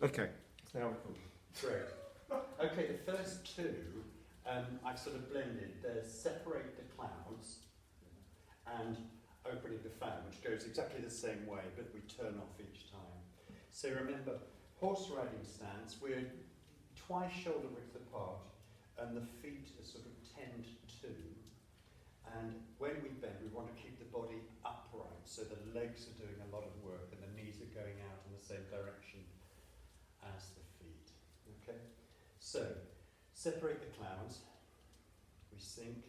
Okay. Now we can. Great. Okay, the first two I've sort of blended. There's separate the clouds and opening the fan, which goes exactly the same way, but we turn off each time. So remember, horse riding stance, we're twice shoulder width apart, and the feet are sort of tend to. And when we bend, we want to keep the body upright, so the legs are doing a lot of work, and the knees are going out in the same direction as the feet. Okay? So, separate the clouds. We sink,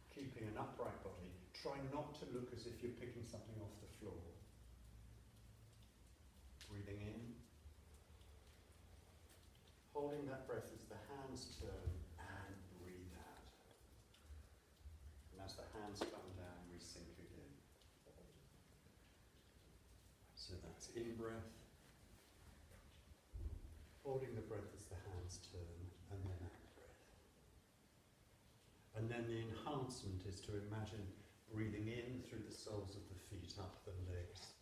keeping an upright body. Try not to look as if you're picking something off the floor. Breathing in. Holding that breath as the hands turn, and breathe out. And as the hands come down, we sink again. So that's in breath. Holding the breath as the hands turn, and then out breath. And then the enhancement is to imagine breathing in through the soles of the feet, up the legs,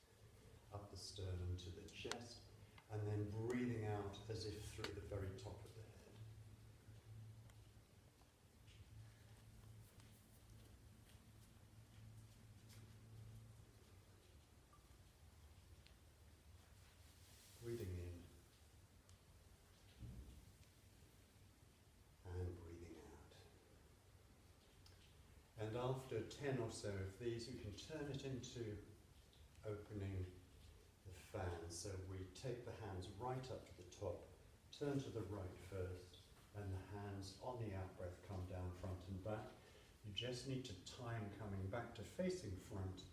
up the sternum to the chest, and then breathing out as if through the very top of the head. Breathing in and breathing out. And after 10 or so of these, we can turn it into opening the fan. So we take the hands right up to the top, turn to the right first, and the hands on the out-breath come down front and back. You just need to time coming back to facing front.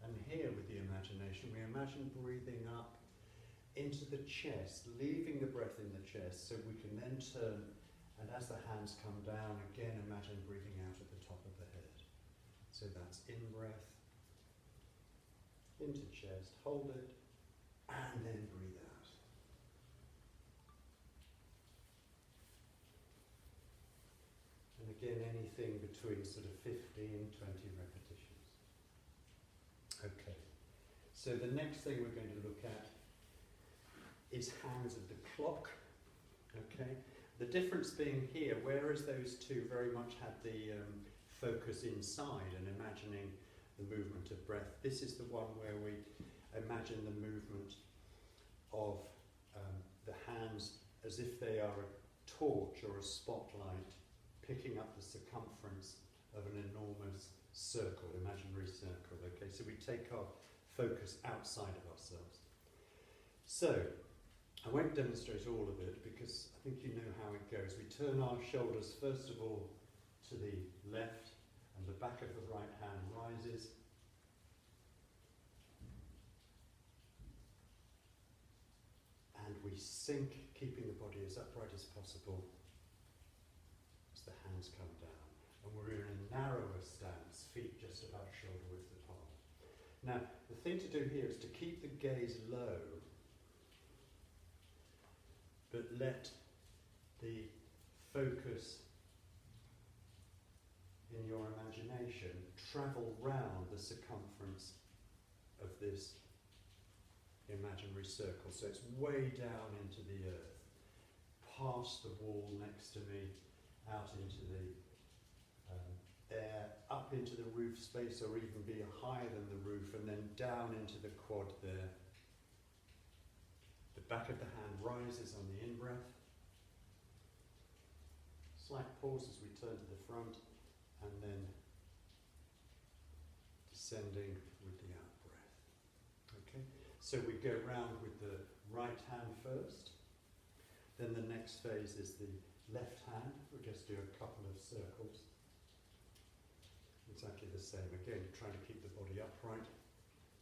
And here with the imagination, we imagine breathing up into the chest, leaving the breath in the chest, so we can then turn, and as the hands come down, again imagine breathing out at the top of the head. So that's in breath, into chest, hold it, and then breathe out. And again, anything between sort of 15, 20 repetitions. Okay, so the next thing we're going to look at is hands of the clock. Okay, the difference being here, whereas those two very much had the focus inside and imagining the movement of breath, this is the one where we imagine the movement of the hands as if they are a torch or a spotlight picking up the circumference of an enormous circle, imaginary circle. Okay, so we take our focus outside of ourselves. So, I won't demonstrate all of it because I think you know how it goes. We turn our shoulders first of all to the left, and the back of the right hand rises. And we sink, keeping the body as upright as possible as the hands come down. And we're in a narrower stance, feet just about shoulder width apart. Now, the thing to do here is to keep the gaze low, but let the focus in your imagination travel round the circumference of this imaginary circle. So it's way down into the earth, past the wall next to me, out into the air, up into the roof space, or even be higher than the roof, and then down into the quad there. The back of the hand rises on the in-breath. Slight pause as we turn to the front, and then descending with the out-breath. Okay, so we go round with the right hand first. Then the next phase is the left hand. We'll just do a couple of circles. Exactly the same. Again, trying to keep the body upright.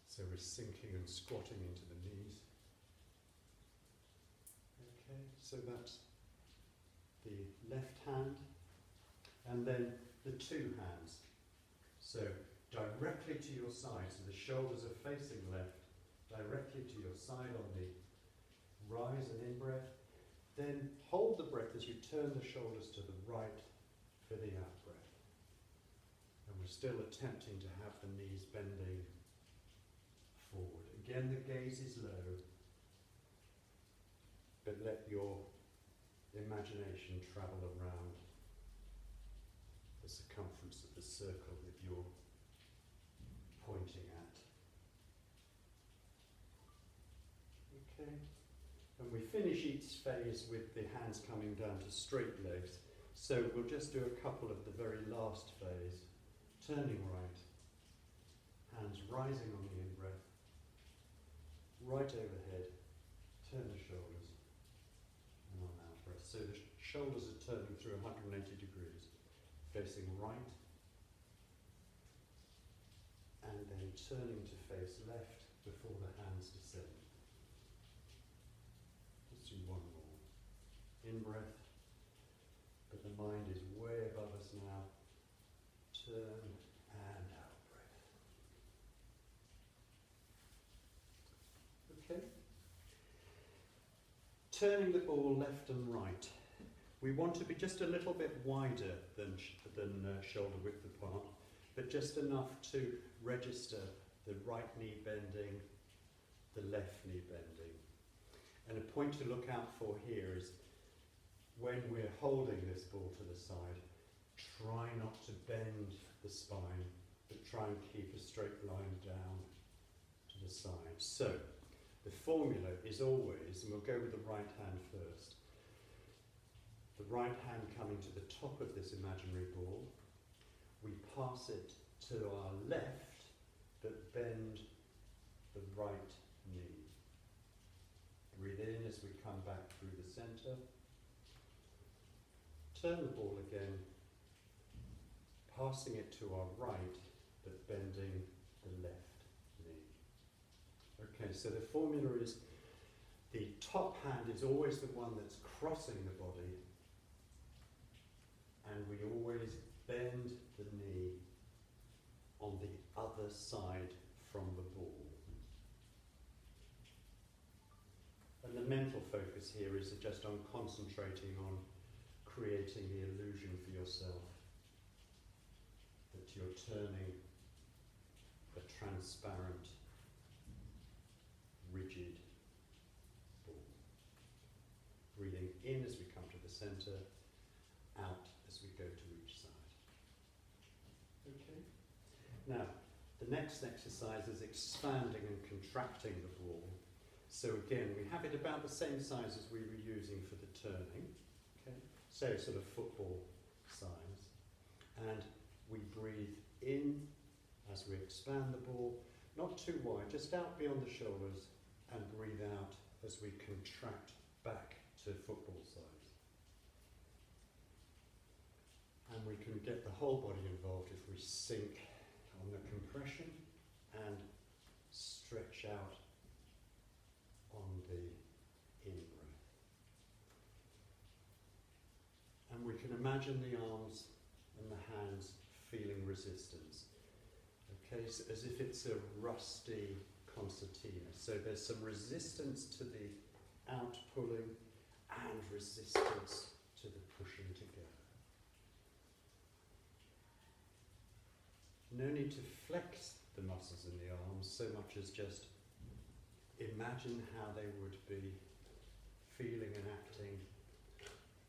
So we're sinking and squatting into the knees. Okay, so that's the left hand, and then the two hands. So directly to your side, so the shoulders are facing left, directly to your side on the rise and in-breath. Then hold the breath as you turn the shoulders to the right for the out-breath. And we're still attempting to have the knees bending forward. Again, the gaze is low, but let your imagination travel around the circumference of the circle that you're pointing at. Okay, and we finish each phase with the hands coming down to straight legs. So we'll just do a couple of the very last phase. Turning right, hands rising on the in-breath, right overhead, turn the shoulders, and on out-breath. So the shoulders are turning through 180 degrees, facing right, and then turning to face left before the hands descend. Let's do one more. In-breath, but the mind is way above us now. Turn and out-breath. Okay. Turning the ball left and right. We want to be just a little bit wider than shoulder width apart, but just enough to register the right knee bending, the left knee bending. And a point to look out for here is when we're holding this ball to the side, try not to bend the spine, but try and keep a straight line down to the side. So, the formula is always, and we'll go with the right hand first, the right hand coming to the top of this imaginary ball, we pass it to our left, but bend the right knee. Breathe in as we come back through the centre. Turn the ball again, passing it to our right, but bending the left knee. Okay, so the formula is the top hand is always the one that's crossing the body, and we always bend the knee on the other side from the ball. And the mental focus here is just on concentrating on creating the illusion for yourself that you're turning a transparent, rigid ball. Breathing in as we come to the centre, out as we go to each side. Okay? Now, the next exercise is expanding and contracting the ball. So again, we have it about the same size as we were using for the turning. Okay? So sort of football size. And we breathe in as we expand the ball, not too wide, just out beyond the shoulders, and breathe out as we contract back to football size. And we can get the whole body involved if we sink on the compression and stretch out on the in-breath. And we can imagine the arms and the hands feeling resistance. Okay, so as if it's a rusty concertina. So there's some resistance to the out-pulling and resistance to the pushing together. No need to flex the muscles in the arms so much as just imagine how they would be feeling and acting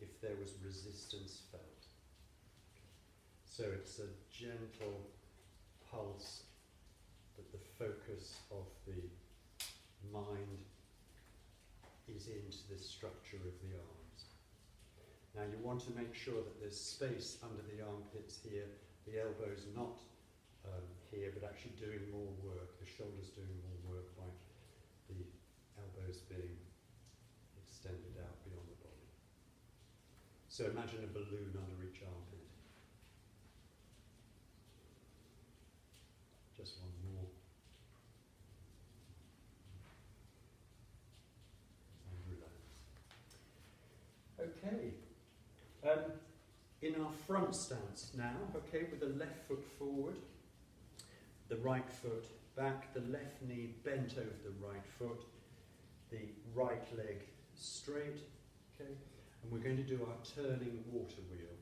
if there was resistance felt. So it's a gentle pulse, but the focus of the mind is into the structure of the arms. Now you want to make sure that there's space under the armpits here, the elbows not here, but actually doing more work, the shoulders doing more work by the elbows being extended out beyond the body. So imagine a balloon under each armpit. Just one more. And relax. Okay. In our front stance now, okay, with the left foot forward, the right foot back, the left knee bent over the right foot, the right leg straight, okay? And we're going to do our turning water wheel.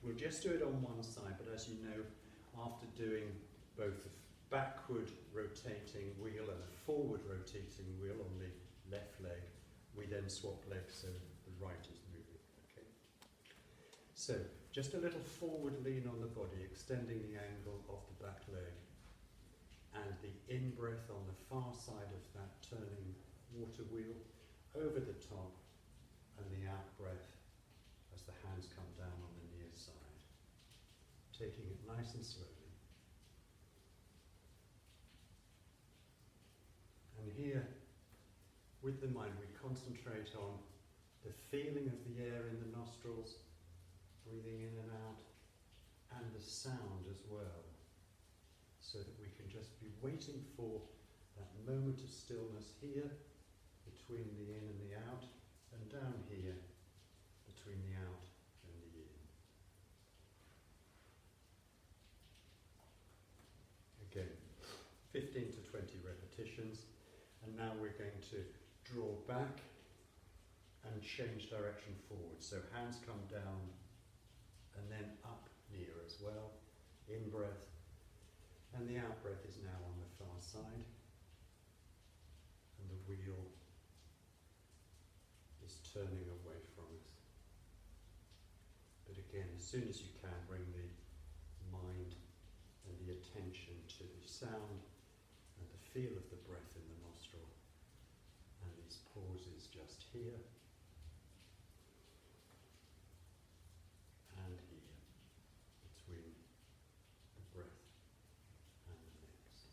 We'll just do it on one side, but as you know, after doing both a backward rotating wheel and a forward rotating wheel on the left leg, we then swap legs so the right is moving. Okay. So just a little forward lean on the body, extending the angle of the back leg, and the in-breath on the far side of that turning water wheel over the top, and the out-breath as the hands come down on the near side, taking it nice and slowly. And here, with the mind, we concentrate on the feeling of the air in the nostrils, breathing in and out, and the sound as well, so that we can just be waiting for that moment of stillness here, between the in and the out, and down here, between the out and the in. Again, 15 to 20 repetitions. And now we're going to draw back and change direction forward. So hands come down and then up near as well. In breath. And the out breath is now on the far side. And the wheel is turning away from us. But again, as soon as you can, bring the mind and the attention to the sound and the feel of the breath in the nostril, and these pauses just here and here, between the breath and the next.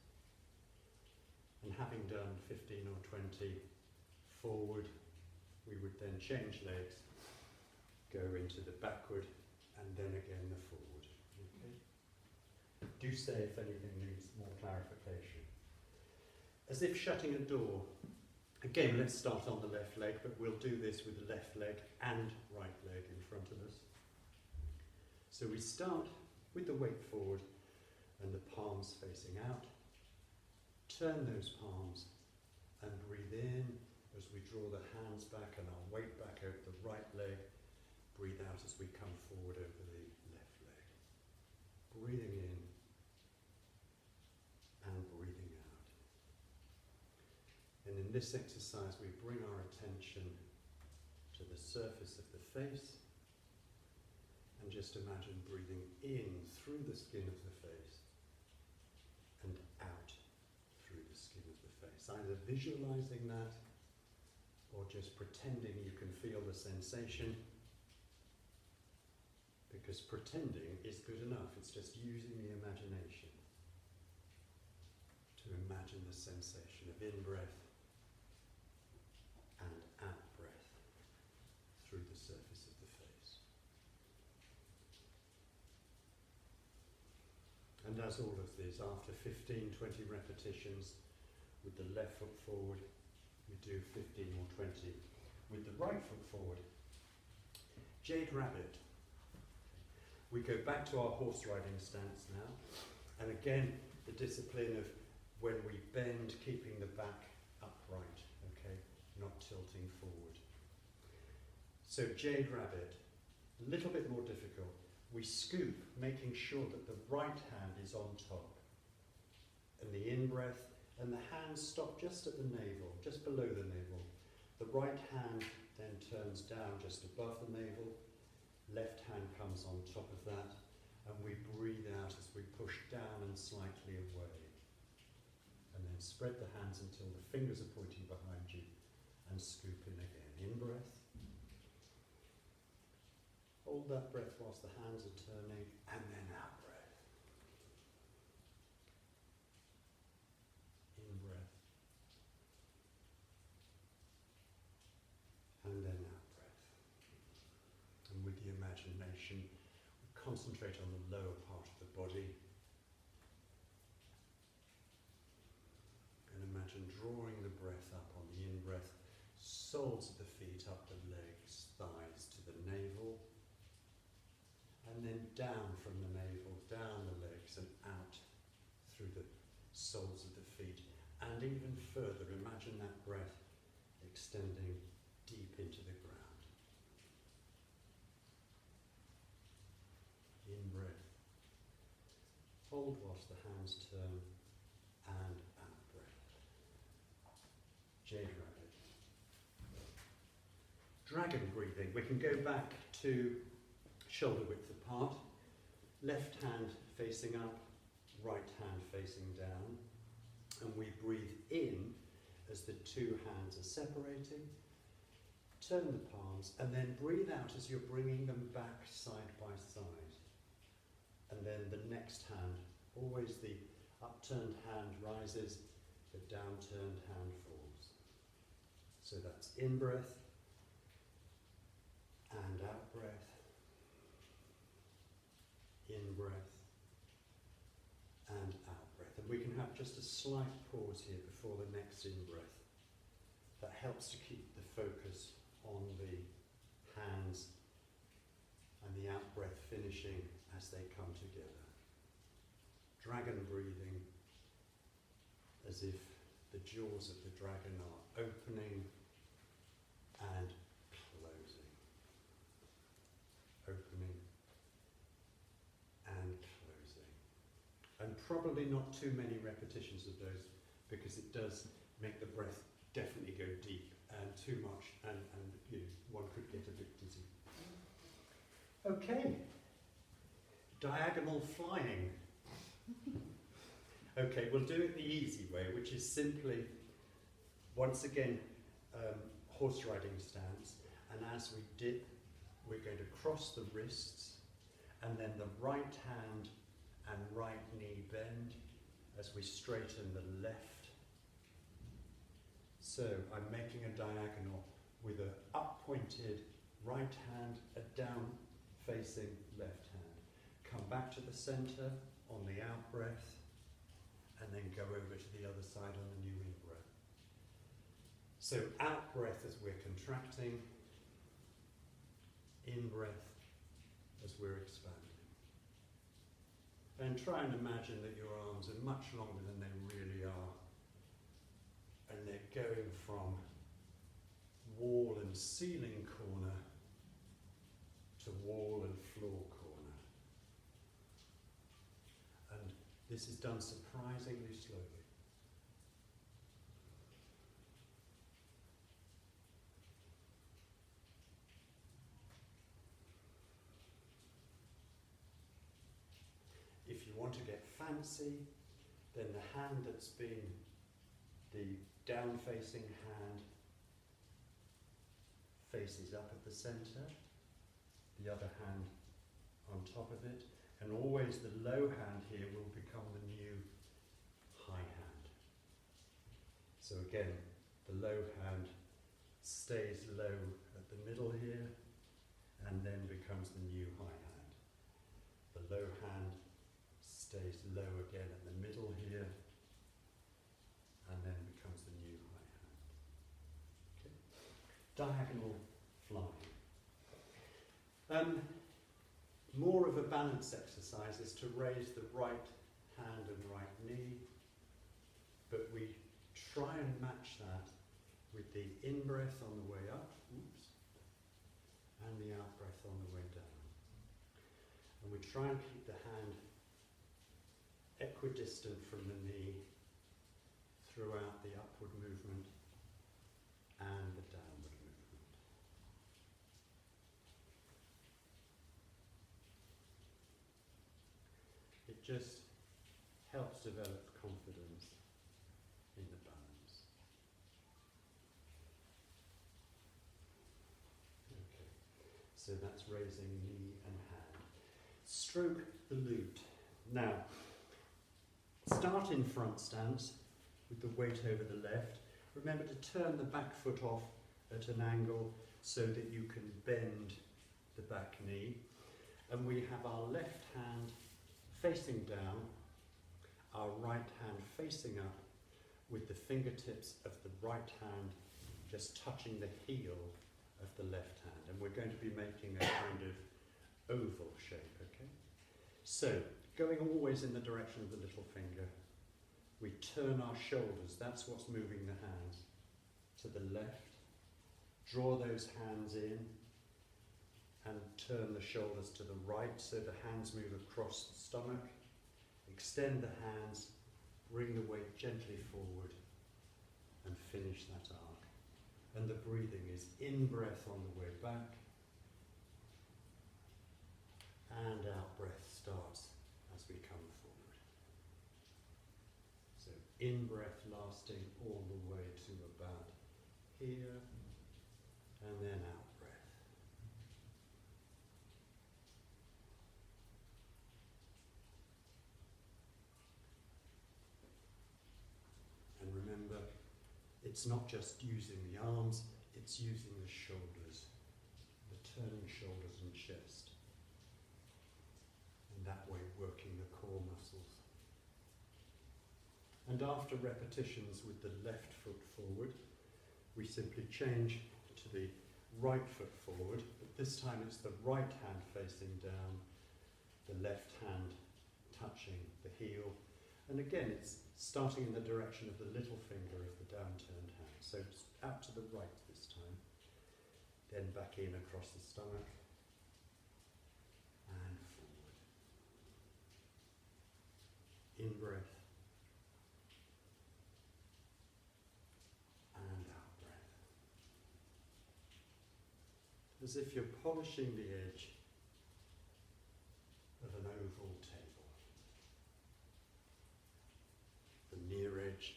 And having done 15 or 20 forward, we would then change legs, go into the backward, and then again the forward. Okay? Do say if anything needs more clarification. As if shutting a door. Again, let's start on the left leg, but we'll do this with the left leg and right leg in front of us. So we start with the weight forward and the palms facing out. Turn those palms and breathe in as we draw the hands back and our weight back over the right leg. Breathe out as we come forward over the left leg. Breathing in and breathing out. And in this exercise, we bring our attention to the surface of the face, and just imagine breathing in through the skin of the face and out through the skin of the face. Either visualizing that or just pretending you can feel the sensation, because pretending is good enough. It's just using the imagination to imagine the sensation of in-breath and out-breath through the surface of the face. And as all of this, after 15, 20 repetitions with the left foot forward, we do 15 or 20 with the right foot forward. Jade Rabbit. We go back to our horse riding stance now, and again the discipline of when we bend, keeping the back upright, okay, not tilting forward. So Jade Rabbit, a little bit more difficult. We scoop, making sure that the right hand is on top, and the in-breath, and the hands stop just at the navel, just below the navel. The right hand then turns down just above the navel. Left hand comes on top of that, and we breathe out as we push down and slightly away. And then spread the hands until the fingers are pointing behind you, and scoop in again. In-breath. Hold that breath whilst the hands are turning, and then out-breath. In-breath. And then out-breath. And with the imagination, we concentrate on the lower part of the body. And imagine drawing the breath up on the in-breath, soles of the feet up the legs, thighs to the navel, and then down from the navel, down the legs and out through the soles of the feet. And even further, imagine that breath extending deep into the ground. In-breath. hold whilst the hands turn, and out breath. Jade rabbit. Dragon breathing. We can go back to shoulder width apart, left hand facing up, right hand facing down, and we breathe in as the two hands are separating. Turn the palms and then breathe out as you're bringing them back side by side. And then the next hand, always the upturned hand rises, the downturned hand falls. So that's in breath and out breath, in breath and out breath. And we can have just a slight pause here before the next in breath. That helps to keep the focus on the hands and the out breath finishing as they come together. Dragon breathing, as if the jaws of the dragon are opening and closing. Opening and closing. And probably not too many repetitions of those, because it does make the breath definitely go deep, and too much, and you know, one could get a bit dizzy. Okay. Diagonal flying. Okay, we'll do it the easy way, which is simply, once again, horse riding stance, and as we dip, we're going to cross the wrists, and then the right hand and right knee bend as we straighten the left. So I'm making a diagonal with an up-pointed right hand, a down-facing left hand. Come back to the centre on the out-breath, and then go over to the other side on the new in-breath. So out-breath as we're contracting, in-breath as we're expanding. And try and imagine that your arms are much longer than they really are. And they're going from wall and ceiling corner to wall and floor corner. And this is done surprisingly slowly. If you want to get fancy, then the hand that's been the down-facing hand faces up at the centre, the other hand on top of it, and always the low hand here will become the new high hand. So again, the low hand stays low at the middle here, and then becomes the new high hand. The low hand stays low again at the middle here, and then becomes the new high hand. Okay. Diagonal flying. More of a balance exercise is to raise the right hand and right knee, but we try and match that with the in-breath on the way up, and the out-breath on the way down. And we try and keep the hand equidistant from the knee throughout the upward movement and the downward movement. It just helps develop confidence in the balance. Okay, so that's raising knee and hand. Stroke the lute. Now, start in front stance with the weight over the left. Remember to turn the back foot off at an angle so that you can bend the back knee. And we have our left hand facing down, our right hand facing up, with the fingertips of the right hand just touching the heel of the left hand. And we're going to be making a kind of oval shape, okay? So, going always in the direction of the little finger, we turn our shoulders, that's what's moving the hands, to the left. Draw those hands in and turn the shoulders to the right so the hands move across the stomach, extend the hands, bring the weight gently forward, and finish that arc. And the breathing is in-breath on the way back, and out-breath starts as we come forward. So in-breath lasting all the way to about here, and then out-breath. And remember, it's not just using the arms, it's using the shoulders, the turning shoulders and chest. And that way working the core muscles. And after repetitions with the left foot forward, we simply change to the right foot forward, but this time it's the right hand facing down, the left hand touching the heel. And again, it's starting in the direction of the little finger of the downturned hand. So it's out to the right this time. Then back in across the stomach. And forward. In breath. And out breath. As if you're polishing the edge of an oval table. The near edge,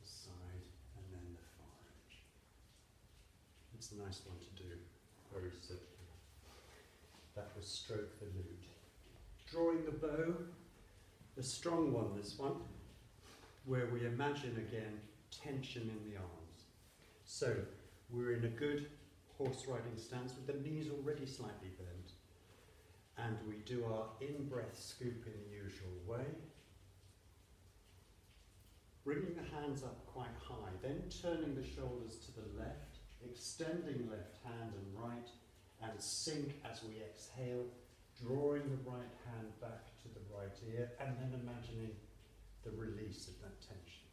the side, and then the far edge. It's a nice one to do, very simply. That was stroke the lute. Drawing the bow, a strong one this one, where we imagine again tension in the arms. So we're in a good horse riding stance with the knees already slightly bent. And we do our in-breath scoop in the usual way. Bringing the hands up quite high, then turning the shoulders to the left, extending left hand and right, and sink as we exhale, drawing the right hand back to the right ear, and then imagining the release of that tension.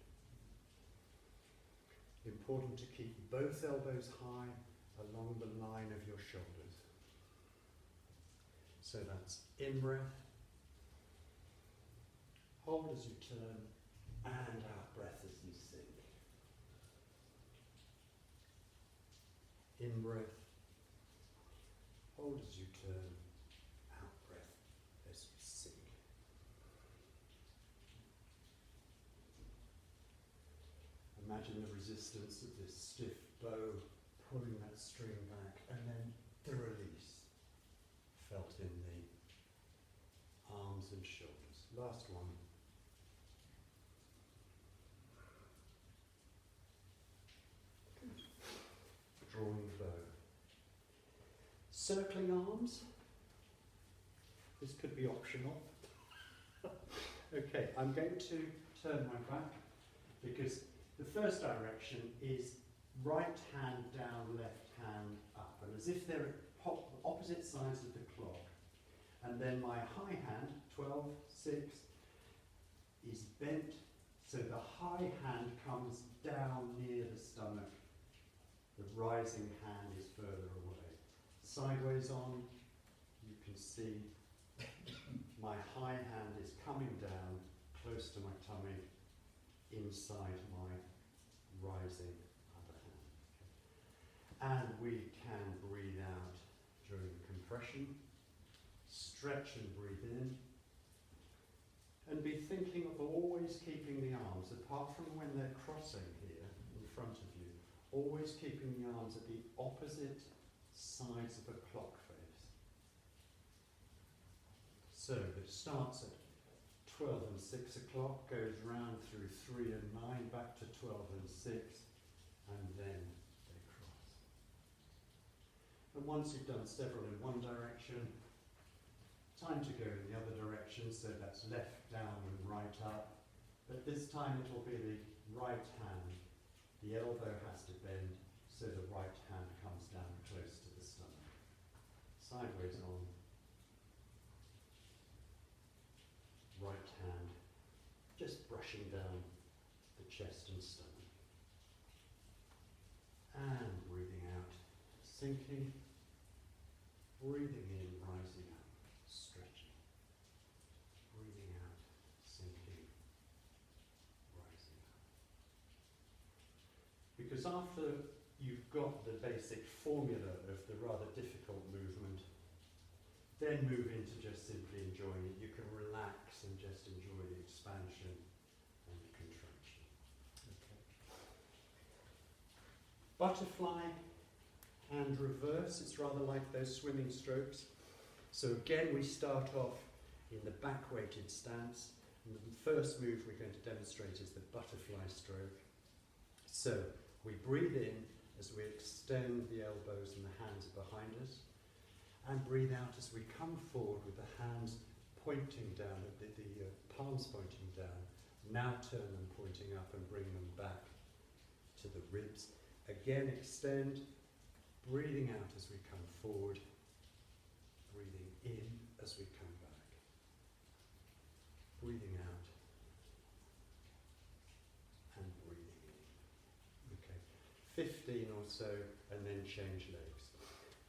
Important to keep both elbows high along the line of your shoulders. So that's in-breath, hold as you turn, and out-breath as you sink. In-breath, hold as you turn, out-breath as you sink. Imagine the resistance of this stiff bow, pulling that string back, and then the release felt in the arms and shoulders. Last one. Good. Drawing the bow. Circling arms. This could be optional. Okay, I'm going to turn my back because the first direction is right hand down, left hand up, and as if they're opposite sides of the clock. And then my high hand, 12, 6, is bent, so the high hand comes down near the stomach. The rising hand is further away. Sideways on, you can see my high hand is coming down close to my tummy, inside my rising other hand. And we can breathe out during compression, stretch and breathe in, and be thinking of always keeping the arms, apart from when they're crossing here in front of you, always keeping the arms at the opposite sides of a clock face. So it starts at 12 and 6 o'clock, goes round through 3 and 9, back to 12 and 6, and then they cross. And once you've done several in one direction, time to go in the other direction, so that's left down and right up. But this time it will be the right hand. The elbow has to bend, so the right hand comes down close to the stomach. Sideways on. Right hand, just brushing down the chest and stomach. And breathing out, sinking. Breathing in, rising up, stretching. because after you've got the basic formula of the rather difficult movement, then move into just simply enjoying it. You can relax and just enjoy the expansion and the contraction. Okay. Butterfly and reverse, it's rather like those swimming strokes. So again, we start off in the back-weighted stance. And the first move we're going to demonstrate is the butterfly stroke. So we breathe in as we extend the elbows and the hands behind us, and breathe out as we come forward with the hands pointing down, the palms pointing down. Now turn them pointing up and bring them back to the ribs. Again, extend, breathing out as we come forward, breathing in as we come back. Breathing out and breathing in. Okay, 15 or so, and then change legs.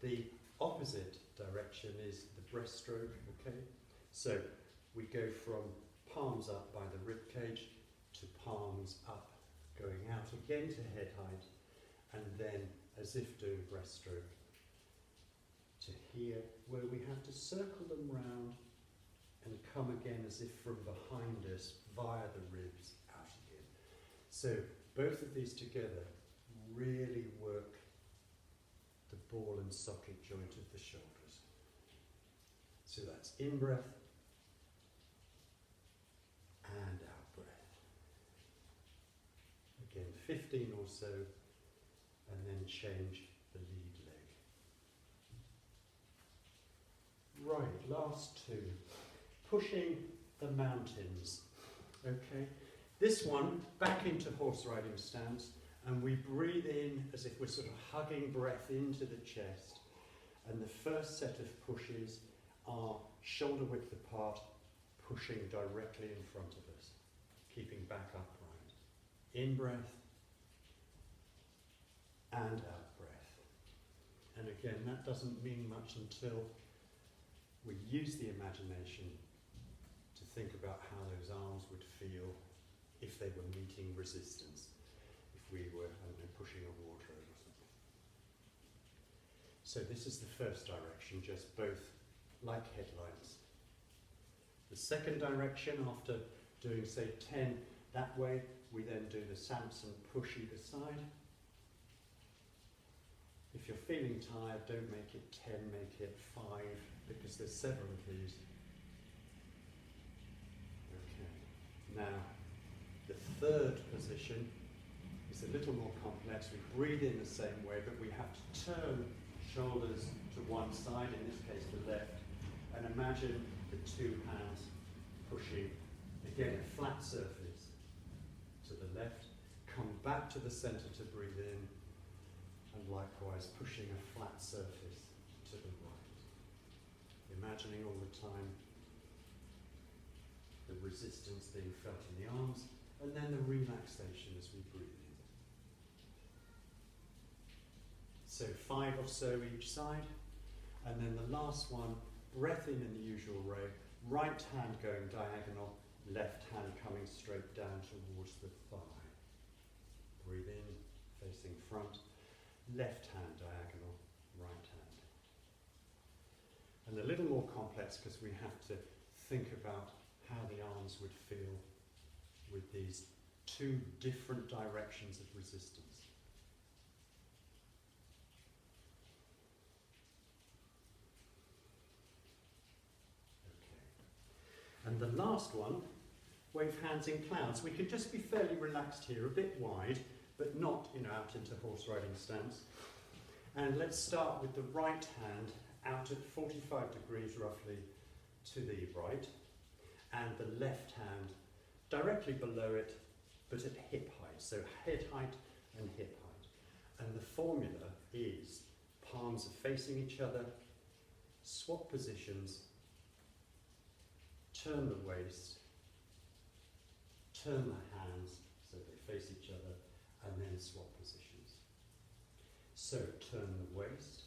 The opposite direction is the breaststroke. Okay, so we go from palms up by the rib cage to palms up, going out again to head height, and then as if doing breaststroke to here, where we have to circle them round and come again as if from behind us via the ribs out again. So both of these together really work the ball and socket joint of the shoulders. So that's in breath and out breath. Again, 15 or so, and then change the lead leg. Right, last two. Pushing the mountains. Okay, this one back into horse riding stance, and we breathe in as if we're sort of hugging breath into the chest. And the first set of pushes are shoulder width apart, pushing directly in front of us, keeping back upright. In breath and out breath. And again, that doesn't mean much until we use the imagination to think about how those arms would feel if they were meeting resistance, if we were, I don't know, pushing a wardrobe or something. So this is the first direction, just both like headlights. The second direction, after doing, say, 10 that way, we then do the Samson push either side. If you're feeling tired, don't make it 10, make it 5, because there's several of these. Okay. Now, the third position is a little more complex. We breathe in the same way, but we have to turn shoulders to one side, in this case the left, and imagine the two hands pushing, again, a flat surface to the left, come back to the center to breathe in, and likewise pushing a flat surface to the right. Imagining all the time the resistance being felt in the arms, and then the relaxation as we breathe in. So 5 or so each side, and then the last one, breath in the usual way, right hand going diagonal, left hand coming straight down towards the thigh. Breathe in, facing front, left hand diagonal, right hand. And a little more complex because we have to think about how the arms would feel with these two different directions of resistance. Okay. And the last one, wave hands in clouds. We can just be fairly relaxed here, a bit wide, but not, out into horse riding stance. And let's start with the right hand out at 45 degrees roughly to the right, and the left hand directly below it, but at hip height, so head height and hip height. And the formula is palms are facing each other, swap positions, turn the waist, turn the hands so they face each other, and then swap positions. So turn the waist,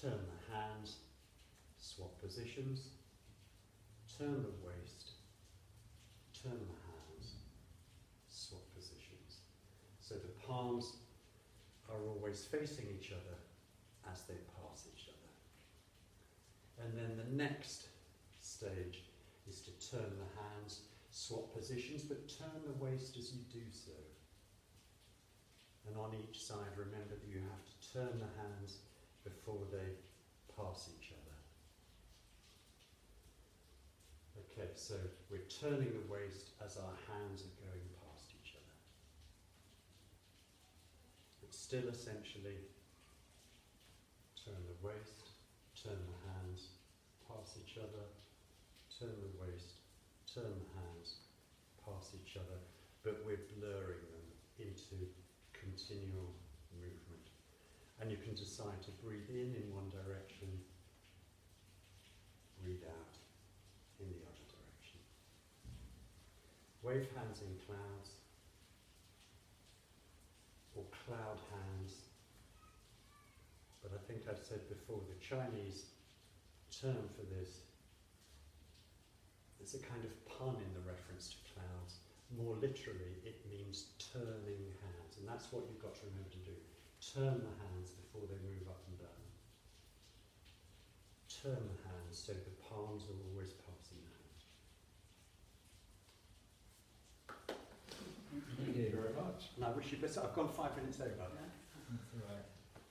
turn the hands, swap positions, turn the waist, turn the hands, swap positions. So the palms palms are always facing each other as they pass each other. And then the next stage is to turn the hands, swap positions, but turn the waist as you do so. And on each side, remember that you have to turn the hands before they pass each other. Okay, so we're turning the waist as our hands are going past each other. It's still essentially turn the waist, turn the hands, pass each other, turn the waist, turn the hands, pass each other, but we're blurring them into continual movement. And you can decide to breathe in one direction, breathe out in the other direction. Wave hands in clouds, or cloud hands. But I think I've said before, the Chinese term for this, there's a kind of pun in the reference to clouds. More literally, it means turning hands, and that's what you've got to remember to do. Turn the hands before they move up and down. Turn the hands so the palms are always passing the hands. Thank you very much. And I wish you best. I've gone 5 minutes over. That's all right.